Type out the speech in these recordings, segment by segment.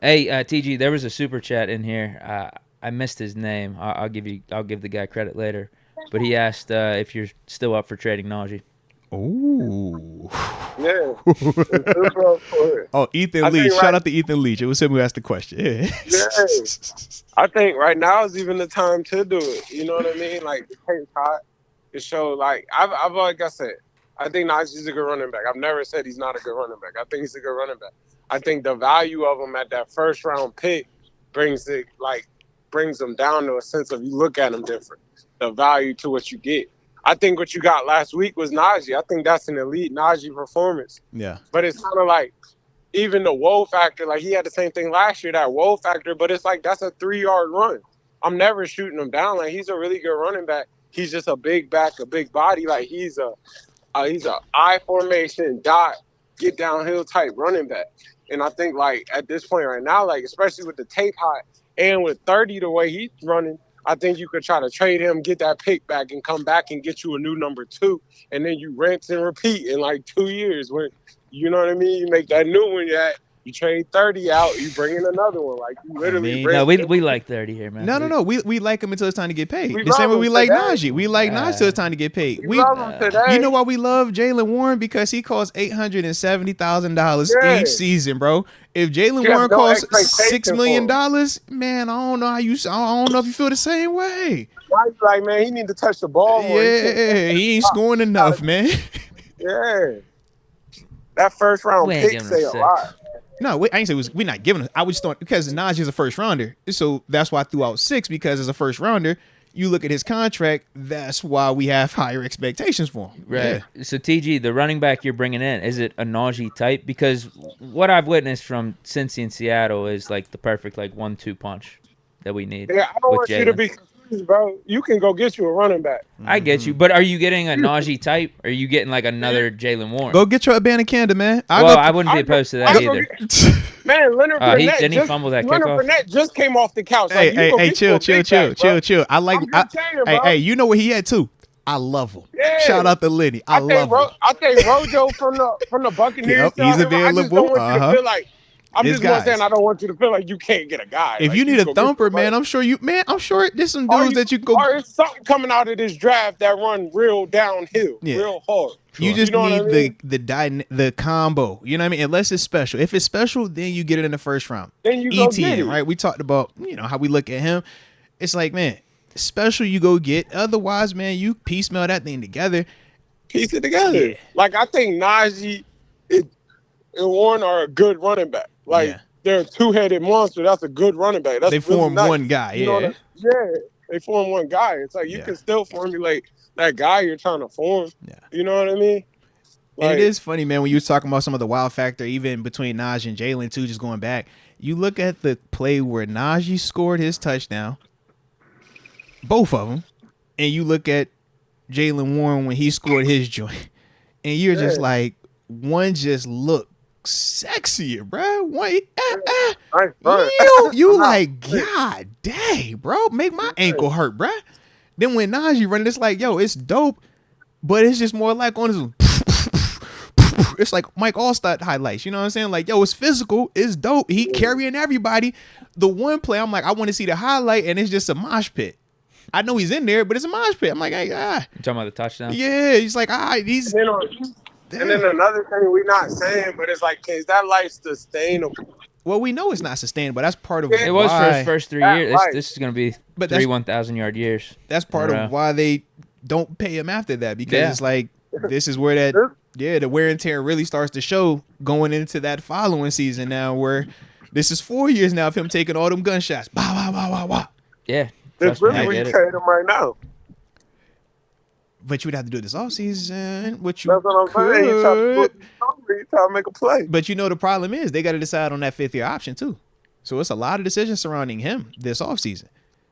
Hey, TG, there was a super chat in here. I missed his name. I'll give the guy credit later. But he asked if you're still up for trading Najee. Ooh. Yeah. It's super up for it. Oh, Ethan I Leach. think Shout out to Ethan Leach. It was him who asked the question. Yeah. Yeah. I think right now is even the time to do it. You know what I mean? Like the tape's hot. It showed like I've like I said, I think Najee's a good running back. I've never said he's not a good running back. I think he's a good running back. I think the value of him at that first round pick brings them down to a sense of you look at him different. The value to what you get. I think what you got last week was Najee. I think that's an elite Najee performance. Yeah. But it's kind of like even the woe factor, like he had the same thing last year, that woe factor, but it's like that's a 3-yard run. I'm never shooting him down. Like he's a really good running back. He's just a big back, a big body. Like he's a I formation dot get downhill type running back. And I think like at this point right now, like especially with the tape hot and with 30 the way he's running, I think you could try to trade him, get that pick back, and come back and get you a new number 2, and then you rinse and repeat in like 2 years. When you know what I mean, you make that new one. You trade 30 out, you bring in another one. Like you literally. No, we like 30 here, man. No. We like him until it's time to get paid. We The same way love we him like today. Najee. We like Najee till it's time to get paid. We love him today. You know why we love Jalen Warren? Because he costs $870,000 Yeah. each season, bro. If Jalen You have Warren no costs expectation $6 million, for man, I don't know how you. I don't know if you feel the same way. Why you like, man, he need to touch the ball more. Yeah, he ain't scoring enough, man. Yeah. That first round We ain't pick giving say him a 6. lot. No, I ain't say we're not giving. I was just because Najee is a first rounder, so that's why I threw out 6 because as a first rounder, you look at his contract. That's why we have higher expectations for him. Right. Yeah. So TG, the running back you're bringing in, is it a Najee type? Because what I've witnessed from Cincy and Seattle is like the perfect like 1-2 punch that we need. Yeah, I don't with want you to Jalen. be confused, bro. You can go get you a running back. I get you, but are you getting a Najee type? Or are you getting like another Jalen Warren? Go get your Abanikanda, man. I wouldn't be opposed to that either. Man, Leonard Fournette. Didn't he fumble that Leonard kickoff? Fournette just came off the couch. Hey, Like, you go get you a big back, bro. chill. I like. I'm just saying, bro. Hey, you know where he at too? I love him. Yeah. Shout out to Lenny. I love him. I think Rojo from the Buccaneers. Yep, he's I just don't available. want you to feel like. I'm His just going guys. saying I don't want you to feel like you can't get a guy. If Like, you need a go get thumper, somebody. man, I'm sure there's some dudes that you go. Or is something coming out of this draft that run real downhill, Yeah. real hard. You just know what I need mean? the combo. You know what I mean? Unless it's special. If it's special, then you get it in the first round. Then you go get it. ETN, right? We talked about how we look at him. It's like, man, special you go get. Otherwise, man, you piecemeal that thing together. Piece it together. Yeah. Like I think Najee and Warren are a good running back. Like Yeah. they're a two-headed monster. That's a good running back. That's They really form nice. one guy. You know Yeah. what yeah, they form one guy. It's like you Yeah. can still formulate that guy you're trying to form. Yeah. You know what I mean? And Like, it is funny, man, when you were talking about some of the wild factor, even between Najee and Jalen, too, just going back. You look at the play where Najee scored his touchdown, both of them, and you look at Jalen Warren when he scored his joint, and you're just like, one just looked sexier, bro. One, nice run. you like, God dang, bro, make my ankle hurt, bro. Then when Najee running, it's like, yo, it's dope, but it's just more like on his. It's like Mike Allstott highlights. You know what I'm saying? Like, yo, it's physical. It's dope. He carrying everybody. The one play, I'm like, I want to see the highlight, and it's just a mosh pit. I know he's in there, but it's a mosh pit. I'm like, hey, You talking about the touchdown? yeah. He's like, he's. And then another thing we're not saying, but it's like, is that life sustainable? Well, we know it's not sustainable. That's part of It It was for why. his first 3 That years. right. This is going to be But three that's- 1,000-yard years. That's part Yeah. of why they don't pay him after that, because Yeah. it's like this is where the wear and tear really starts to show going into that following season now, where this is 4 years now of him taking all them gunshots. Bah, bah, bah, bah, bah. Yeah. It's Trust me, really I where you get it. trade him right now. But you would have to do it this offseason, which you That's what I'm saying. You try to make a play. But the problem is they got to decide on that 5th year option too. So it's a lot of decisions surrounding him this offseason.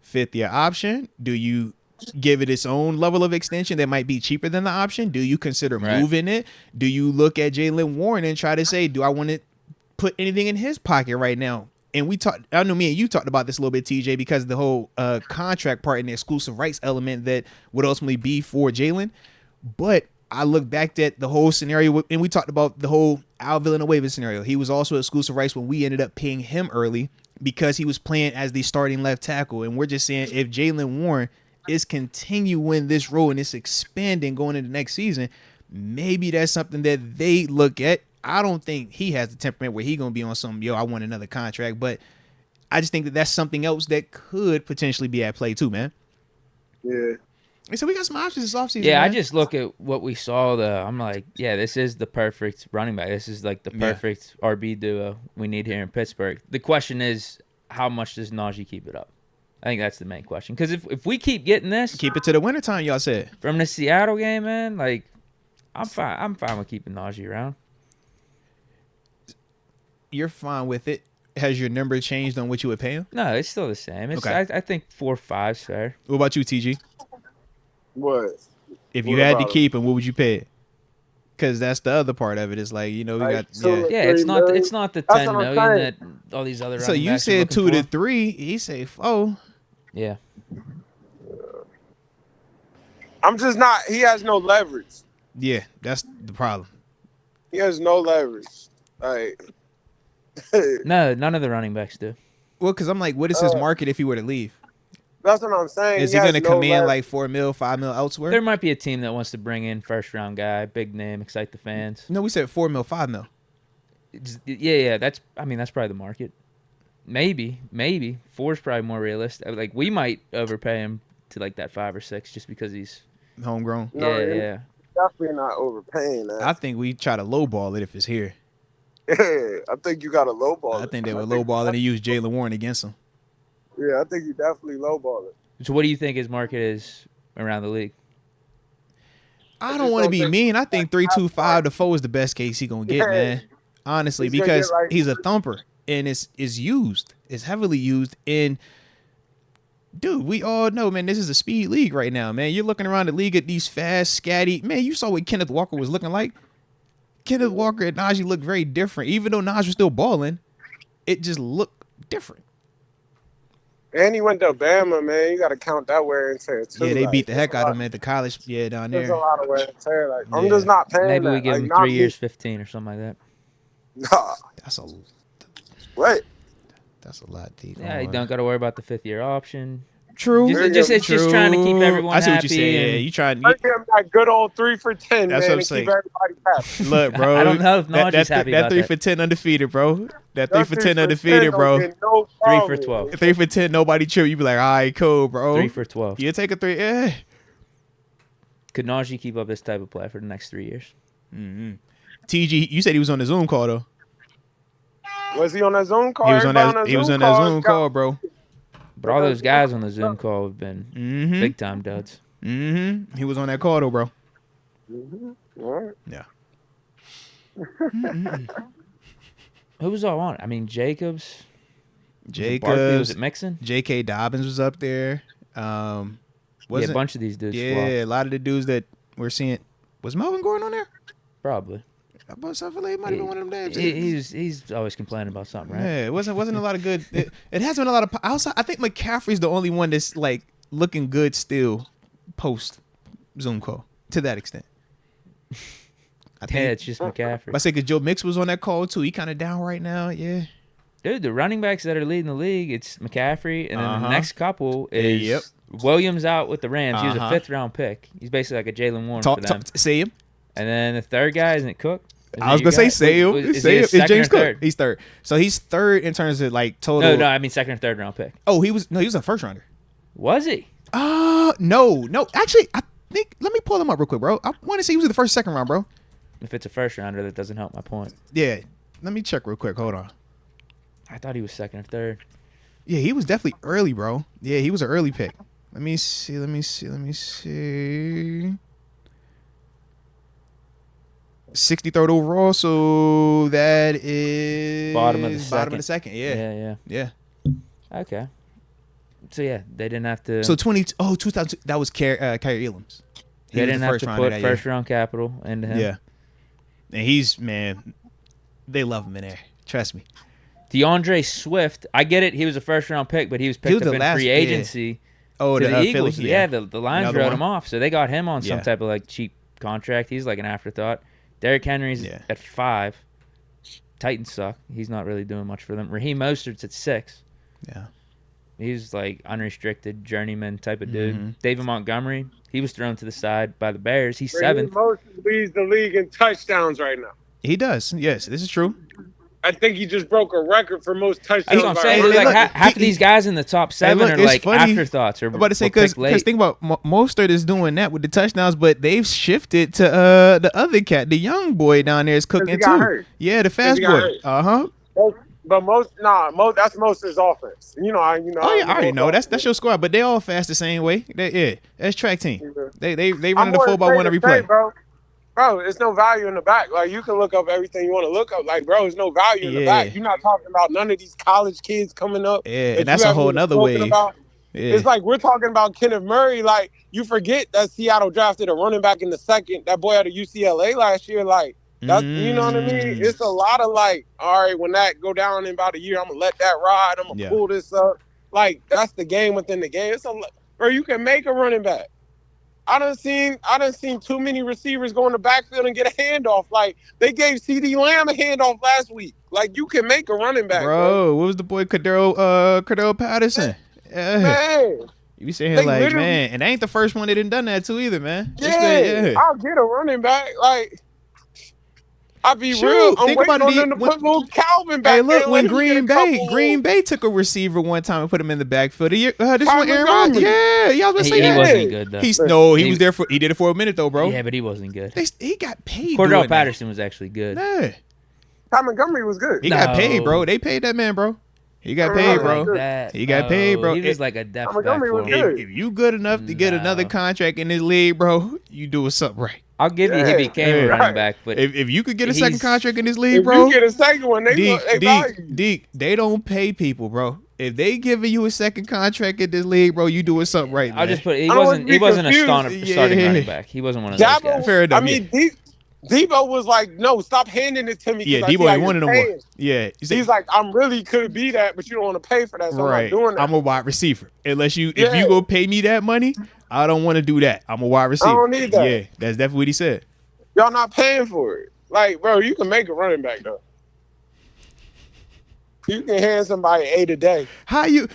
5th year option. Do you give it its own level of extension that might be cheaper than the option? Do you consider Right. moving it? Do you look at Jalen Warren and try to say, do I want to put anything in his pocket right now? And I know me and you talked about this a little bit, TJ, because of the whole contract part and the exclusive rights element that would ultimately be for Jalen. But I look back at the whole scenario, and we talked about the whole Al Villanueva scenario. He was also exclusive rights when we ended up paying him early because he was playing as the starting left tackle. And we're just saying if Jaylen Warren is continuing this role and it's expanding going into next season, maybe that's something that they look at. I don't think he has the temperament where he's going to be on some, I want another contract. But I just think that that's something else that could potentially be at play too, man. Yeah. So we got some options this offseason. Yeah, man. I just look at what we saw. I'm like, yeah, this is the perfect running back. This is like the perfect RB duo we need here in Pittsburgh. The question is, how much does Najee keep it up? I think that's the main question. Because if we keep getting this, keep it to the wintertime, y'all said. From the Seattle game, man, like, I'm fine with keeping Najee around. You're fine with it. Has your number changed on what you would pay him? No, it's still the same. Okay. I think 4 or 5 is fair. What about you, TG? What? If you had to keep him, what would you pay it? Because that's the other part of it. It's like, we got it's not the 10 million that all these other. So you said 2 to 3. He said 4. Yeah. I'm just not. He has no leverage. Yeah, that's the problem. He has no leverage. Like. No, none of the running backs do. Well, because I'm like, what is his market if he were to leave? That's what I'm saying. Is he going to come in like 4 mil, 5 mil elsewhere? There might be a team that wants to bring in first-round guy, big name, excite the fans. No, we said 4 mil, 5 mil. Yeah. That's probably the market. Maybe 4 is probably more realistic. Like we might overpay him to like that 5 or 6 just because he's homegrown. Yeah. Definitely not overpaying that. I think we try to lowball it if it's here. Yeah, I think you got to lowball it. I think they would lowball it and use Jaylen Warren against him. Yeah, I think you definitely lowball it. So what do you think his market is around the league? I don't want to be mean. I think 3.25 to 4 is the best case he gonna get, man. Honestly, because he's a thumper and it's used. It's heavily used. And dude, we all know, man, this is a speed league right now, man. You're looking around the league at these fast, scatty. Man, you saw what Kenneth Walker was looking like. Kenneth Walker and Najee looked very different. Even though Najee was still balling, it just looked different. And he went to Bama, man. You got to count that wear and tear, too. Yeah, they beat the heck out of him at the college. Yeah, down there. There's a lot of wear and tear. Like, I'm just not paying Maybe that. we give him 3 years, 15 or something like that. Nah. That's a... What? That's a lot, D. Yeah, you don't got to worry about the 5th-year option. True. It's just trying to keep everyone happy. I see what you're saying. Yeah, you trying to give him that good old 3 for 10, that's man, what I'm and saying. keep everybody happy. Look, bro. I don't know if Najee's happy that about 3 that. for 10 undefeated, bro. That 3 for 10 undefeated, bro. 3 for 12. 3 for 10, nobody trip. You be like, all right, cool, bro. 3 for 12. You take a 3. Yeah. Could Najee keep up this type of play for the next 3 years? Mm-hmm. TG, you said he was on the Zoom call though. Was he on that Zoom call? He was on that Zoom call, bro. But all those guys on the Zoom call have been big time duds. Mm-hmm. He was on that call though, bro. Mm-hmm. All right. Yeah. Who was all on it? I mean, Jacobs. Barkley, was it Mixon? J.K. Dobbins was up there. A bunch of these dudes. Yeah, flopped. a lot of the dudes that we're seeing. Was Melvin Gordon on there? Probably. I might have been one of them days. He's always complaining about something, right? Yeah, it wasn't a lot of good. It hasn't been a lot of. Also, I think McCaffrey's the only one that's like looking good still post Zoom call to that extent. I think it's just McCaffrey. I say because Joe Mix was on that call too. He kind of down right now. Yeah. Dude, the running backs that are leading the league, it's McCaffrey, and then the next couple is Williams out with the Rams. He was a 5th-round pick. He's basically like a Jaylen Warren for them. Say him. And then the third guy, isn't it Cook? I was gonna say him. Is It's James Cook. third? He's third. So he's third in terms of like total. No, I mean 2nd and 3rd round pick. Oh, he was a first rounder. Was he? No. Actually, I think let me pull him up real quick, bro. I want to say he was in the first, 2nd round, bro. If it's a first rounder, that doesn't help my point. Yeah. Let me check real quick. Hold on. I thought he was 2nd or 3rd. Yeah, he was definitely early, bro. Yeah, he was an early pick. Let me see. 63rd overall, so that is bottom of the second. Yeah. Okay. So yeah, they didn't have to. So 2000. That was Kyrie Elam's. They didn't have to put first round capital into him. Yeah. And they love him in there. Trust me. DeAndre Swift, I get it. He was a first round pick, but he was picked up in free agency. Oh, to the Eagles. Phillies, the Lions wrote him off, so they got him on some type of like cheap contract. He's like an afterthought. Derrick Henry's Yeah. at 5. Titans suck. He's not really doing much for them. Raheem Mostert's at 6. Yeah. He's like unrestricted journeyman type of dude. Mhm. David Montgomery, he was thrown to the side by the Bears. He's Raheem 7th. Mostert leads the league in touchdowns right now. He does. Yes, this is true. I think he just broke a record for most touchdowns. That's what I'm by saying. a dude. Hey, Like look, half of he- these guys in the top 7 look, are it's like funny. afterthoughts. Or I'm about to say were picked late. because think about Mostert is doing that with the touchdowns, but they've shifted to the other cat, the young boy down there is cooking he got too. hurt. Yeah, the fast he got boy. hurt. Uh-huh. But that's Mostert's offense. You know. Oh yeah, I already know. That's your squad, but they all fast the same way. That's track team. They run the 4x1 every play. Bro, it's no value in the back. Like, you can look up everything you want to look up. Like, bro, there's no value in the back. You're not talking about none of these college kids coming up. Yeah, that and that's you a whole haven't nother spoken wave. about. Yeah. It's like we're talking about Kenneth Murray. Like, you forget that Seattle drafted a running back in the 2nd. That boy out of UCLA last year. Like, that's, you know what I mean? It's a lot of like, all right, when that go down in about a year, I'm going to let that ride. I'm going to pull this up. Like, that's the game within the game. Bro, you can make a running back. I done seen too many receivers go in the backfield and get a handoff. Like, they gave CD Lamb a handoff last week. Like, you can make a running back, bro. What was the boy Cordell Patterson? Man. You sitting here like, man, and they ain't the first one that done that too either, man. I'll get a running back. Like, I'll be Shoot, real. I'm think waiting about on it, them to put little Calvin back Hey, look, there. when Let him get a couple- Green Bay took a receiver one time and put him in the backfield. This one, Aaron Montgomery. Rodgers. Yeah, y'all was He saying that. wasn't good though. He was there for. He did it for a minute though, bro. Yeah, but he wasn't good. He got paid. Cordell doing Patterson was actually good. that. Yeah, Ty Montgomery was good. he got paid, bro. They paid that man, bro. He got paid, bro. Like that, He got paid, bro. He was like a depth back Montgomery was for good. him. If you good enough to get another contract in this league, bro, you doing something right. I'll give you he became a running back, but If you could get a second he's- contract in this league, If bro, you get a second one, they value. Deke, they don't pay people, bro. If they giving you a second contract in this league, bro, you doing something right, man. I'll just put he I don't wasn't wanna be a confused. starting running back. He wasn't one of those Dabo, guys. Fair enough, I mean, Debo was like, no, stop handing it to me. Yeah, I see Debo how ain't wanted no you're more. paying. Yeah, He's like, I'm really could be that, but you don't want to pay for that, so right. I'm not doing that. I'm a wide receiver. Unless if Yeah. you go pay me that money, I don't want to do that. I'm a wide receiver. don't need that. Yeah, that's definitely what he said. Y'all not paying for it. Like, bro, you can make a running back, though. You can hand somebody 8 a day. How you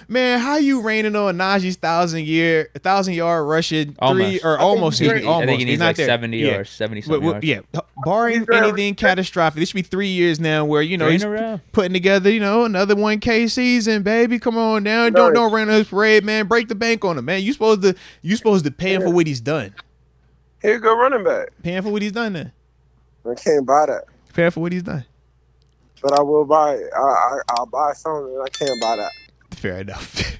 raining on Najee's 1,000-yard rushing Almost. almost? I I think he He's needs not like there. 70 Yeah. or 70-something yards. Yeah, barring He's there. anything catastrophic, this should be 3 years now where Three he's in a row. putting together another 1K season, baby. Come on now, don't rain on his parade, man. Break the bank on him, man. You supposed to pay him for what he's done. He's a good running back. Pay him for what he's done, then. I can't buy that. Pay him for what he's done. But I will buy it. I'll buy something. I can't buy that. Fair enough.